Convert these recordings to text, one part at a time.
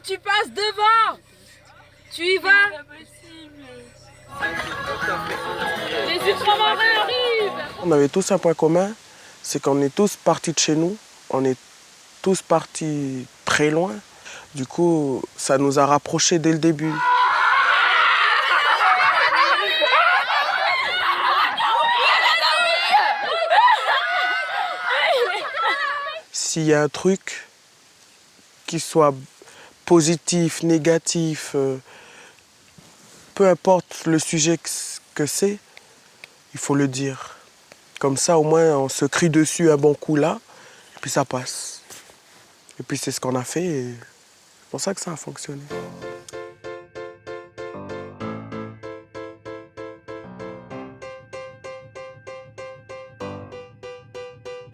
tu passes devant. Tu y vas. Les ultramarins arrivent. On avait tous un point commun, c'est qu'on est tous partis de chez nous. On est tous partis très loin. Du coup, ça nous a rapprochés dès le début. S'il y a un truc qui soit positif, négatif, peu importe le sujet que c'est, il faut le dire. Comme ça, au moins, on se crie dessus un bon coup là, et puis ça passe. Et puis c'est ce qu'on a fait, et c'est pour ça que ça a fonctionné.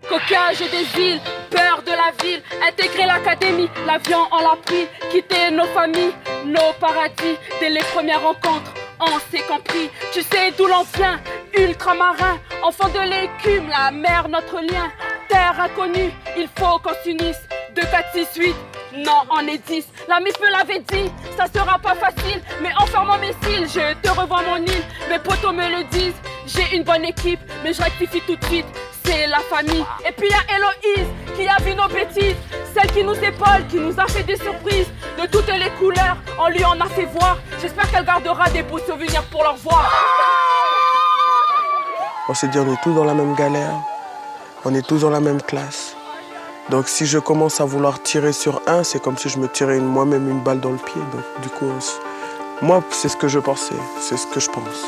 Coquage des îles, peur de la ville, intégrer l'académie, l'avion on l'a pris, quitter nos familles, nos paradis, dès les premières rencontres, on s'est compris, tu sais d'où l'on vient, ultramarin, enfant de l'écume, la mer notre lien, terre inconnue, il faut qu'on s'unisse, 2, 4, 6, 8, non on est 10, la miss me l'avait dit, ça sera pas facile, mais en fermant mes cils, je te revois mon île, mes potos me le disent, j'ai une bonne équipe, mais je rectifie tout de suite, c'est la famille. Et puis il y a Héloïse qui a vu nos bêtises, celle qui nous épaule, qui nous a fait des surprises de toutes les couleurs, on lui en a fait voir. J'espère qu'elle gardera des beaux souvenirs pour leur voir. On s'est dit on est tous dans la même galère, on est tous dans la même classe. Donc si je commence à vouloir tirer sur un, c'est comme si je me tirais moi-même une balle dans le pied. Donc du coup, moi c'est ce que je pensais, c'est ce que je pense.